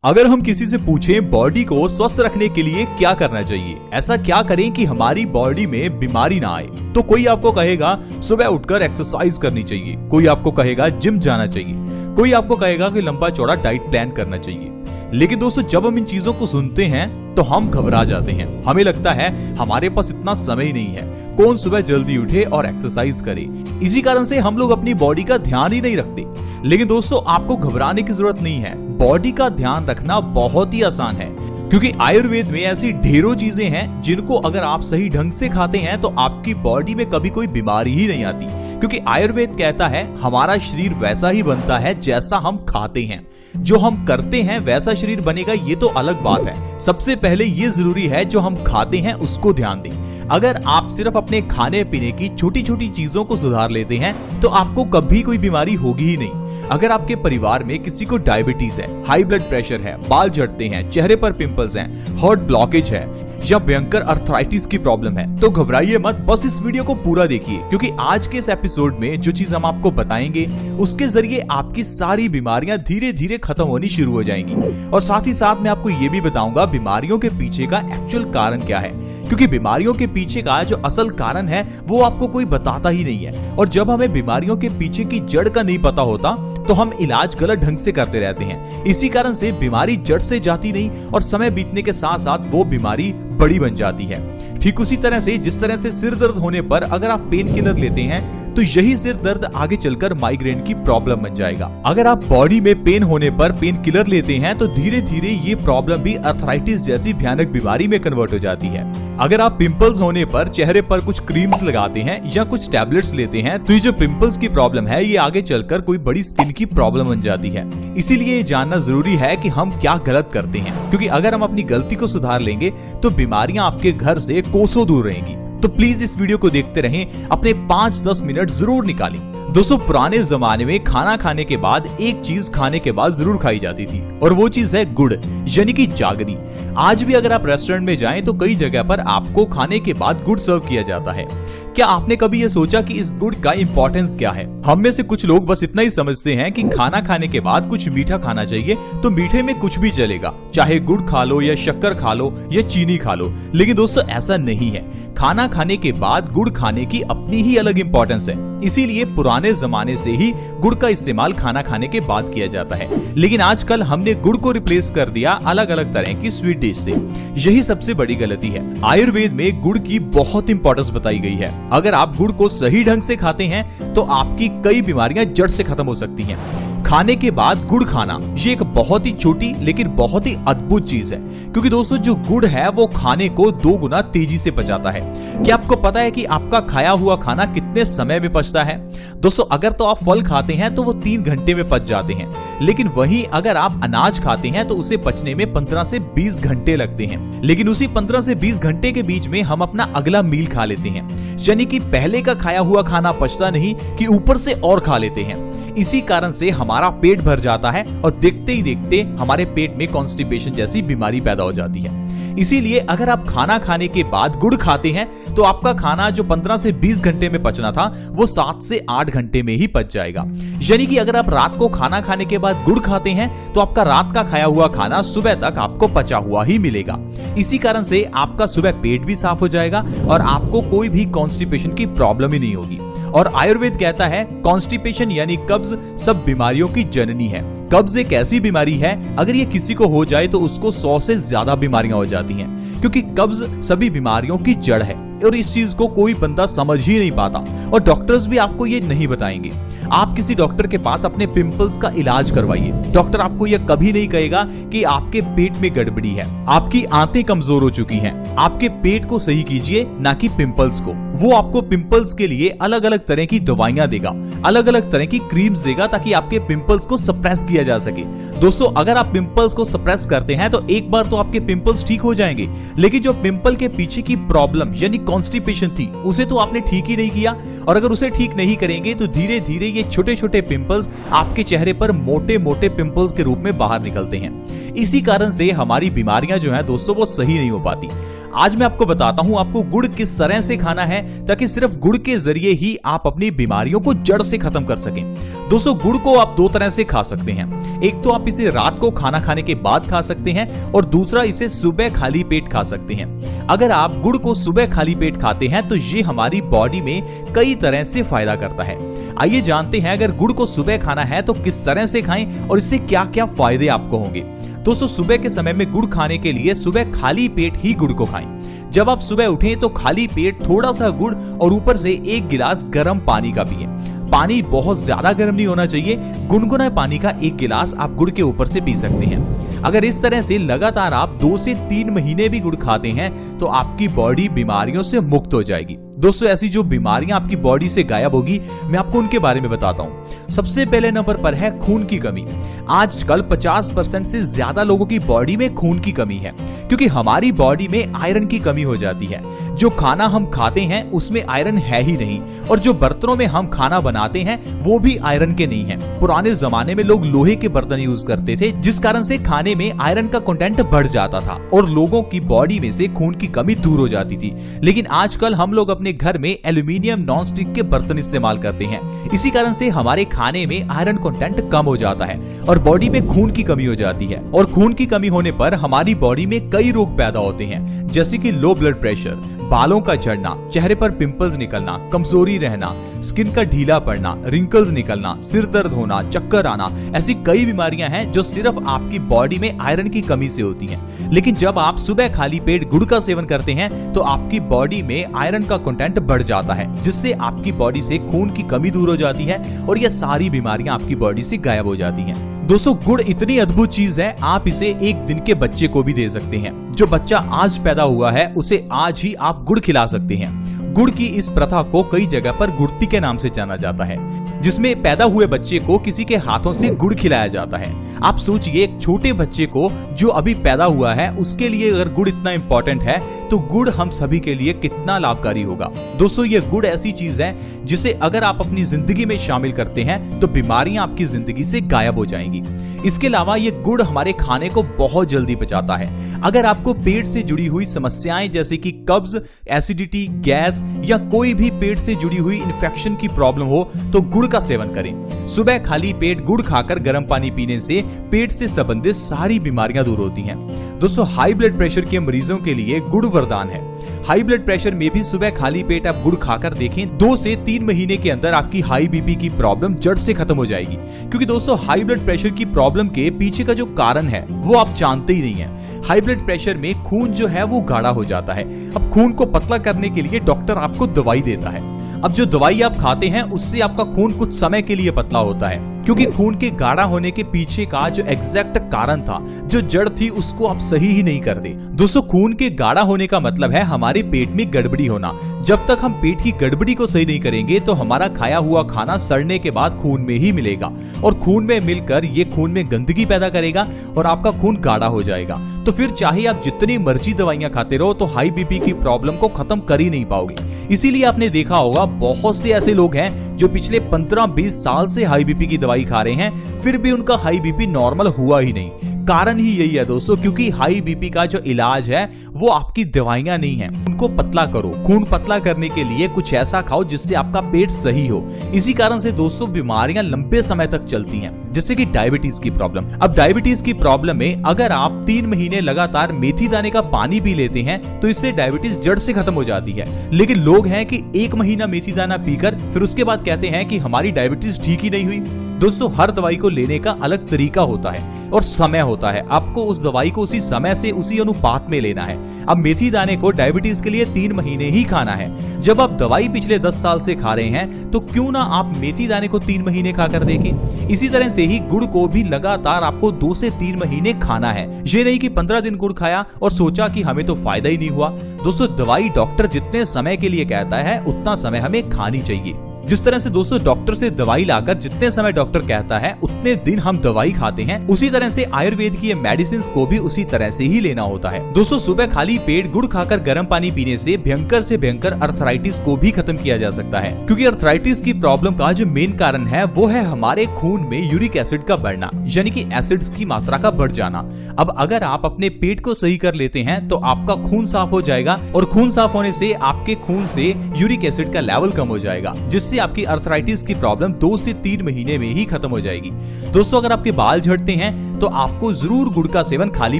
अगर हम किसी से पूछें बॉडी को स्वस्थ रखने के लिए क्या करना चाहिए, ऐसा क्या करें कि हमारी बॉडी में बीमारी ना आए, तो कोई आपको कहेगा सुबह उठकर एक्सरसाइज करनी चाहिए, कोई आपको कहेगा जिम जाना चाहिए, कोई आपको कहेगा कि लंबा चौड़ा डाइट प्लान करना चाहिए। लेकिन दोस्तों, जब हम इन चीजों को सुनते हैं तो हम घबरा जाते हैं। हमें लगता है हमारे पास इतना समय नहीं है, कौन सुबह जल्दी उठे और एक्सरसाइज करे। इसी कारण से हम लोग अपनी बॉडी का ध्यान ही नहीं रखते। लेकिन दोस्तों, आपको घबराने की जरूरत नहीं है। बॉडी का ध्यान रखना बहुत ही आसान है, क्योंकि आयुर्वेद में ऐसी ढेरों चीजें हैं जिनको अगर आप सही ढंग से खाते हैं तो आपकी बॉडी में कभी कोई बीमारी ही नहीं आती। क्योंकि आयुर्वेद कहता है हमारा शरीर वैसा ही बनता है जैसा हम खाते हैं। जो हम करते हैं वैसा शरीर बनेगा, ये तो अलग बात है। सबसे पहले ये जरूरी है जो हम खाते हैं उसको ध्यान दें। अगर आप सिर्फ अपने खाने पीने की छोटी छोटी चीजों को सुधार लेते हैं तो आपको कभी कोई बीमारी होगी ही नहीं। अगर आपके परिवार में किसी को डायबिटीज है, हाई ब्लड प्रेशर है, बाल झड़ते हैं, चेहरे पर पिंपल्स हैं, हार्ट ब्लॉकेज है या भयंकर अर्थराइटिस की प्रॉब्लम है, तो घबराइए मत, बस इस वीडियो को पूरा देखिए। क्योंकि आज के इस एपिसोड में जो चीज हम आपको बताएंगे उसके जरिए आपकी सारी बीमारियां धीरे धीरे खत्म होनी शुरू हो जाएंगी। और साथ ही साथ मैं आपको ये भी बताऊंगा बीमारियों के पीछे का एक्चुअल कारण क्या है। क्योंकि बीमारियों के पीछे का जो असल कारण है वो आपको कोई बताता ही नहीं है। और जब हमें बीमारियों के पीछे की जड़ का नहीं पता होता तो हम इलाज गलत ढंग से करते रहते हैं। इसी कारण से बीमारी जड़ से जाती नहीं और समय बीतने के साथ साथ वो बीमारी बड़ी बन जाती है। ठीक उसी तरह से जिस तरह से सिर दर्द होने पर अगर आप पेन किलर लेते हैं तो यही सिर दर्द आगे चलकर माइग्रेन की प्रॉब्लम बन जाएगा। अगर आप बॉडी में पेन होने पर पेन किलर लेते हैं तो धीरे धीरे ये प्रॉब्लम भी अर्थराइटिस जैसी भयानक बीमारी में कन्वर्ट हो जाती है। अगर आप पिंपल्स होने पर चेहरे पर कुछ क्रीम्स लगाते हैं या कुछ टैबलेट्स लेते हैं तो ये जो पिंपल्स की प्रॉब्लम है ये आगे चलकर कोई बड़ी स्किन की प्रॉब्लम बन जाती है। इसीलिए ये जानना जरूरी है कि हम क्या गलत करते हैं, क्योंकि अगर हम अपनी गलती को सुधार लेंगे तो बीमारियां आपके घर से कोसों दूर रहेंगी। तो प्लीज इस वीडियो को देखते रहें, अपने 5-10 मिनट जरूर निकालें। दोस्तों, पुराने जमाने में खाना खाने के बाद एक चीज खाने के बाद जरूर खाई जाती थी और वो चीज है गुड़, यानी कि जागरी। आज भी अगर आप रेस्टोरेंट में जाएं तो कई जगह पर आपको खाने के बाद गुड़ सर्व किया जाता है। क्या आपने कभी ये सोचा कि इस गुड़ का इंपॉर्टेंस क्या है? हम में से कुछ लोग बस इतना ही समझते हैं कि खाना खाने के बाद कुछ मीठा खाना चाहिए, तो मीठे में कुछ भी चलेगा, चाहे गुड़ खा लो या शक्कर खा लो या चीनी खा लो। लेकिन दोस्तों, ऐसा नहीं है। खाना खाने के बाद गुड़ खाने की अपनी ही अलग इंपॉर्टेंस है। इसीलिए पुराने जमाने से ही गुड़ का इस्तेमाल खाना खाने के बाद किया जाता है। लेकिन आजकल हमने गुड़ को रिप्लेस कर दिया अलग अलग तरह की स्वीट डिश से। यही सबसे बड़ी गलती है। आयुर्वेद में गुड़ की बहुत इंपॉर्टेंस बताई गई है। अगर आप गुड़ को सही ढंग से खाते हैं तो आपकी कई बीमारियां जड़ से खत्म हो सकती हैं। खाने के बाद गुड़ खाना ये एक बहुत ही छोटी लेकिन बहुत ही अद्भुत चीज है, क्योंकि दोस्तों जो गुड़ है वो खाने को 2 गुना तेजी से पचाता है। क्या आपको पता है कि आपका खाया हुआ खाना कितने समय में पचता है? दोस्तों, अगर तो आप फल खाते हैं तो वो 3 घंटे में पच जाते हैं, लेकिन वहीं अगर आप अनाज खाते हैं तो उसे पचने में 15 से 20 घंटे लगते हैं। लेकिन उसी 15 से 20 घंटे के बीच में हम अपना अगला मील खा लेते हैं, यानी कि पहले का खाया हुआ खाना पचता नहीं कि ऊपर से और खा लेते हैं। इसी कारण से हमारा पेट भर जाता है और देखते ही देखते हमारे पेट में कॉन्स्टिपेशन जैसी बीमारी पैदा हो जाती है। इसीलिए अगर आप खाना खाने के बाद गुड़ खाते हैं तो आपका खाना जो 15 से 20 घंटे में पचना था वो 7 से 8 घंटे में ही पच जाएगा। यानी कि अगर आप रात को खाना खाने के बाद गुड़ खाते हैं तो आपका रात का खाया हुआ खाना सुबह तक आपको पचा हुआ ही मिलेगा। इसी कारण से आपका सुबह पेट भी साफ हो जाएगा और आपको कोई भी कॉन्स्टिपेशन की प्रॉब्लम ही नहीं होगी। और आयुर्वेद कहता है कॉन्स्टिपेशन यानी कब्ज सब बीमारियों की जननी है। कब्ज एक ऐसी बीमारी है, अगर ये किसी को हो जाए तो उसको 100 से ज्यादा बीमारियां हो जाती हैं, क्योंकि कब्ज सभी बीमारियों की जड़ है। और इस चीज को कोई बंदा समझ ही नहीं पाता और डॉक्टर्स भी आपको ये नहीं बताएंगे। आप किसी डॉक्टर के पास अपने पिंपल्स का इलाज करवाइए, डॉक्टर आपको यह कभी नहीं कहेगा कि आपके पेट में गड़बड़ी है, आपकी आंतें कमजोर हो चुकी हैं। आपके पेट को सही कीजिए, ना कि पिंपल्स को। वो आपको पिंपल्स के लिए अलग अलग तरह की दवाइयां देगा, अलग अलग तरह की क्रीम्स देगा, ताकि आपके पिंपल्स को सप्रेस किया जा सके। दोस्तों, अगर आप पिंपल्स को सप्रेस करते हैं तो एक बार तो आपके पिंपल्स ठीक हो जाएंगे, लेकिन जो पिंपल के पीछे की प्रॉब्लम यानी कॉन्स्टिपेशन थी उसे तो आपने ठीक ही नहीं किया, और अगर उसे ठीक नहीं करेंगे तो धीरे धीरे ये छोटे छोटे पिंपल्स आपके चेहरे पर मोटे मोटे पिंपल्स के रूप में बाहर निकलते हैं। इसी कारण से हमारी बीमारियां जो है दोस्तों वो सही नहीं हो पाती। आज मैं आपको बताता हूं आपको गुड़ किस तरह से खाना है ताकि सिर्फ गुड़ के जरिए ही आप अपनी बीमारियों को जड़ से खत्म कर सकें। दोस्तों गुड़ को आप दो तरह से खा सकते हैं, एक तो आप इसे रात को खाना खाने के बाद खा सकते हैं और दूसरा इसे सुबह खाली पेट खा सकते हैं। अगर आप गुड़ को सुबह खाली पेट खाते हैं तो ये हमारी बॉडी में कई तरह से फायदा करता है। आइए जानते हैं अगर गुड़ को सुबह खाना है तो किस तरह से खाएं और इससे क्या क्या फायदे आपको होंगे। दोस्तों सुबह के समय में गुड़ खाने के लिए सुबह खाली पेट ही गुड़ को खाएं। जब आप सुबह उठें तो खाली पेट थोड़ा सा गुड़ और ऊपर से 1 गिलास गर्म पानी का पिएं। पानी बहुत ज्यादा गर्म नहीं होना चाहिए, गुनगुना पानी का 1 गिलास आप गुड़ के ऊपर से पी सकते हैं। अगर इस तरह से लगातार आप 2 से 3 महीने भी गुड़ खाते हैं तो आपकी बॉडी बीमारियों से मुक्त हो जाएगी। दोस्तों ऐसी जो बीमारियां आपकी बॉडी से गायब होगी मैं आपको उनके बारे में बताता हूं। सबसे पहले नंबर पर है खून की कमी। आजकल 50% से ज्यादा लोगों की बॉडी में खून की कमी है क्योंकि हमारी बॉडी में आयरन की कमी हो जाती है। जो खाना हम खाते हैं उसमें आयरन है ही नहीं और जो बर्तनों में हम खाना बनाते हैं वो भी आयरन के नहीं है। पुराने जमाने में लोग लोहे के बर्तन यूज करते थे जिस कारण से खाने में आयरन का कंटेंट बढ़ जाता था और लोगों की बॉडी में से खून की कमी दूर हो जाती थी। लेकिन आजकल हम लोग अपने घर में एल्यूमिनियम नॉन स्टिक के बर्तन इस्तेमाल करते हैं, इसी कारण से हमारे खाने में आयरन कंटेंट कम हो जाता है और बॉडी में खून की कमी हो जाती है। और खून की कमी होने पर हमारी बॉडी में कई रोग पैदा होते हैं जैसे कि लो ब्लड प्रेशर, बालों का झड़ना, चेहरे पर पिंपल्स निकलना, कमजोरी रहना, स्किन का ढीला पड़ना, रिंकल्स निकलना, सिर दर्द होना, चक्कर आना। ऐसी कई बीमारियां हैं जो सिर्फ आपकी बॉडी में आयरन की कमी से होती हैं। लेकिन जब आप सुबह खाली पेट गुड़ का सेवन करते हैं तो आपकी बॉडी में आयरन का कंटेंट बढ़ जाता है जिससे आपकी बॉडी से खून की कमी दूर हो जाती है और ये सारी बीमारियां आपकी बॉडी से गायब हो जाती हैं। दोस्तों गुड़ इतनी अद्भुत चीज है, आप इसे 1 दिन के बच्चे को भी दे सकते हैं। जो बच्चा आज पैदा हुआ है उसे आज ही आप गुड़ खिला सकते हैं। गुड़ की इस प्रथा को कई जगह पर गुड़ती के नाम से जाना जाता है जिसमें पैदा हुए बच्चे को किसी के हाथों से गुड़ खिलाया जाता है। आप सोचिए एक छोटे बच्चे को जो अभी पैदा हुआ है उसके लिए अगर गुड़ इतना इंपॉर्टेंट है तो गुड़ हम सभी के लिए कितना लाभकारी होगा। दोस्तों ये गुड़ ऐसी चीज है जिसे अगर आप अपनी जिंदगी में शामिल करते हैं तो बीमारियां आपकी जिंदगी से गायब हो जाएंगी। इसके अलावा ये गुड़ हमारे खाने को बहुत जल्दी पचाता है। अगर आपको पेट से जुड़ी हुई समस्याएं जैसे कि कब्ज, एसिडिटी, गैस या कोई भी पेट से जुड़ी हुई इन्फेक्शन की प्रॉब्लम हो तो गुड़ का सेवन करें। सुबह खाली पेट गुड़ खाकर गर्म पानी पीने से पेट से संबंधित सारी बीमारियां दूर होती हैं। दोस्तों हाई ब्लड प्रेशर के मरीजों के लिए गुड़ वरदान है। हाई ब्लड प्रेशर में भी सुबह खाली पेट आप गुड़ खाकर देखें, 2 से 3 महीने के अंदर आपकी हाई बीपी की प्रॉब्लम जड़ से खत्म हो जाएगी। क्योंकि दोस्तों हाई ब्लड प्रेशर की प्रॉब्लम के पीछे का जो कारण है वो आप जानते ही नहीं है। हाई ब्लड प्रेशर में खून जो है वो गाढ़ा हो जाता है। अब खून को पतला करने के लिए डॉक्टर आपको दवाई देता है। अब जो दवाई आप खाते हैं उससे आपका खून कुछ समय के लिए पतला होता है क्योंकि खून के गाढ़ा होने के पीछे का जो एग्जैक्ट कारण था, जो जड़ थी, उसको आप सही ही नहीं कर दे। दोस्तों खून के गाढ़ा होने का मतलब है हमारे पेट में गड़बड़ी होना। जब तक हम पेट की गड़बड़ी को सही नहीं करेंगे तो हमारा खाया हुआ खाना सड़ने के बाद खून में ही मिलेगा और खून में मिलकर ये खून में गंदगी पैदा करेगा और आपका खून गाढ़ा हो जाएगा। तो फिर चाहे आप जितनी मर्जी दवाइयां खाते रहो तो हाई बीपी की प्रॉब्लम को खत्म कर ही नहीं पाओगे। इसीलिए आपने देखा होगा बहुत से ऐसे लोग हैं जो पिछले 15-20 साल से हाई बीपी की दवाई खा रहे हैं फिर भी उनका हाई बीपी नॉर्मल हुआ ही नहीं। कारण ही यही है दोस्तों, क्योंकि हाई बीपी का जो इलाज है वो आपकी दवाइयां नहीं है। उनको पतला करो। खून पतला करने के लिए कुछ ऐसा खाओ जिससे आपका पेट सही हो। इसी कारण से दोस्तों बीमारियां लंबे समय तक चलती हैं, जैसे कि डायबिटीज की प्रॉब्लम। अब डायबिटीज की प्रॉब्लम में अगर आप 3 महीने लगातार मेथी दाने का पानी पी लेते हैं तो इससे डायबिटीज जड़ से खत्म हो जाती है। लेकिन लोग हैं कि 1 महीना मेथी दाना पीकर फिर उसके बाद कहते हैं कि हमारी डायबिटीज ठीक ही नहीं हुई। दोस्तों हर दवाई को लेने का अलग तरीका होता है और समय होता है। आपको उस दवाई को उसी समय से उसी अनुपात में लेना है। अब मेथी दाने को डायबिटीज के लिए 3 महीने ही खाना है। जब आप दवाई पिछले 10 साल से खा रहे हैं तो क्यों ना आप मेथी दाने को 3 महीने खाकर देखें। इसी तरह से ही गुड़ को भी लगातार आपको 2 से 3 महीने खाना है। ये नहीं कि 15 दिन गुड़ खाया और सोचा कि हमें तो फायदा ही नहीं हुआ। दोस्तों दवाई डॉक्टर जितने समय के लिए कहता है उतना समय हमें खानी चाहिए। जिस तरह से दोस्तों डॉक्टर से दवाई लाकर जितने समय डॉक्टर कहता है उतने दिन हम दवाई खाते हैं, उसी तरह से आयुर्वेद की मेडिसिन को भी उसी तरह से ही लेना होता है। दोस्तों सुबह खाली पेट गुड़ खाकर गर्म पानी पीने से भयंकर अर्थराइटिस को भी खत्म किया जा सकता है, क्योंकि अर्थराइटिस की प्रॉब्लम का जो मेन कारण है वो है हमारे खून में यूरिक एसिड का बढ़ना, यानी कि एसिड्स की मात्रा का बढ़ जाना। अब अगर आप अपने पेट को सही कर लेते हैं तो आपका खून साफ हो जाएगा, और खून साफ होने से आपके खून से यूरिक एसिड का लेवल कम हो जाएगा, जिससे आपकी अर्थराइटिस की प्रॉब्लम 2 से 3 महीने में ही खत्म हो जाएगी। दोस्तों अगर आपके बाल झड़ते हैं तो आपको जरूर गुड़ का सेवन खाली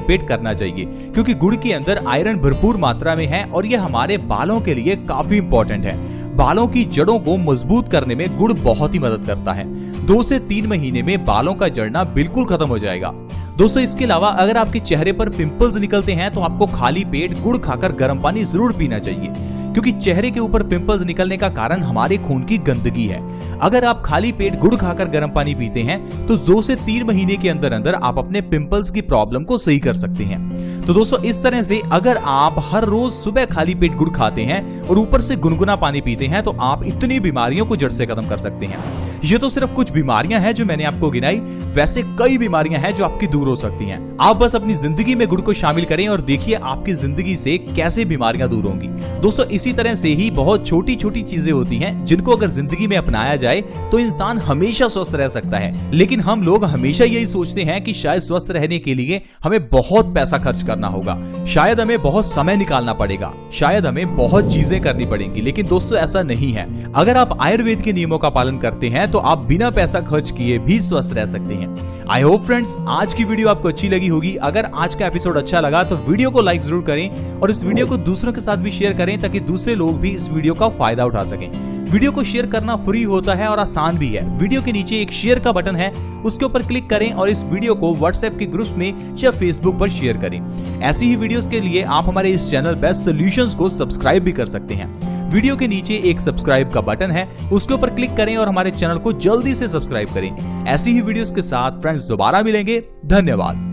पेट करना चाहिए, क्योंकि गुड़ के अंदर आयरन भरपूर मात्रा में है और यह हमारे बालों के लिए काफी इंपॉर्टेंट है। बालों की जड़ों को मजबूत करने में गुड़ बहुत ही मदद करता है। 2 से 3 महीने में बालों का झड़ना बिल्कुल खत्म हो जाएगा। दोस्तों इसके अलावा अगर आपके चेहरे पर पिंपल्स निकलते हैं तो आपको खाली पेट गुड़ खाकर गर्म पानी जरूर पीना चाहिए, क्योंकि चेहरे के ऊपर पिंपल्स निकलने का कारण हमारे खून की गंदगी है। अगर आप खाली पेट गुड़ खाकर गर्म पानी पीते हैं तो 2 से 3 महीने के अंदर अंदर आप अपने पिंपल्स की प्रॉब्लम को सही कर सकते हैं। तो दोस्तों इस तरह से अगर आप हर रोज सुबह खाली पेट गुड़ खाते हैं और ऊपर से गुनगुना पानी पीते हैं तो आप इतनी बीमारियों को जड़ से खत्म कर सकते हैं। ये तो सिर्फ कुछ बीमारियां हैं जो मैंने आपको गिनाई, वैसे कई बीमारियां हैं जो आपकी दूर हो सकती हैं। आप बस अपनी जिंदगी में गुड़ को शामिल करें और देखिए आपकी जिंदगी से कैसे बीमारियां दूर होंगी। दोस्तों इसी तरह से ही बहुत छोटी छोटी चीजें होती हैं जिनको अगर जिंदगी में अपनाया जाए तो इंसान हमेशा स्वस्थ रह सकता है, लेकिन हम लोग हमेशा यही सोचते हैं कि शायद स्वस्थ रहने के लिए हमें बहुत पैसा खर्च करना होगा, शायद हमें बहुत समय निकालना पड़ेगा, शायद हमें बहुत चीजें करनी पड़ेंगी। लेकिन दोस्तों ऐसा नहीं है। अगर आप आयुर्वेद के नियमों का पालन करते हैं तो आप बिना पैसा खर्च किए भी स्वस्थ रह सकते हैं। आई होप फ्रेंड्स आज की वीडियो आपको अच्छी लगी होगी। अगर आज का एपिसोड अच्छा लगा तो वीडियो को लाइक जरूर करें और इस वीडियो को दूसरों के साथ भी शेयर करें, ताकि दूसरे लोग भी इस वीडियो का फायदा उठा सकें। वीडियो को शेयर करना फ्री होता है और आसान भी है। वीडियो के नीचे एक शेयर का बटन है, उसके ऊपर क्लिक करें और इस वीडियो को व्हाट्सएप के ग्रुप में या फेसबुक पर शेयर करें। ऐसी ही वीडियोस के लिए आप हमारे इस चैनल बेस्ट सॉल्यूशंस को सब्सक्राइब भी कर सकते हैं। वीडियो के नीचे एक सब्सक्राइब का बटन है, उसके ऊपर क्लिक करें और हमारे चैनल को जल्दी से सब्सक्राइब करें। ऐसी ही वीडियोस के साथ फ्रेंड्स दोबारा मिलेंगे। धन्यवाद।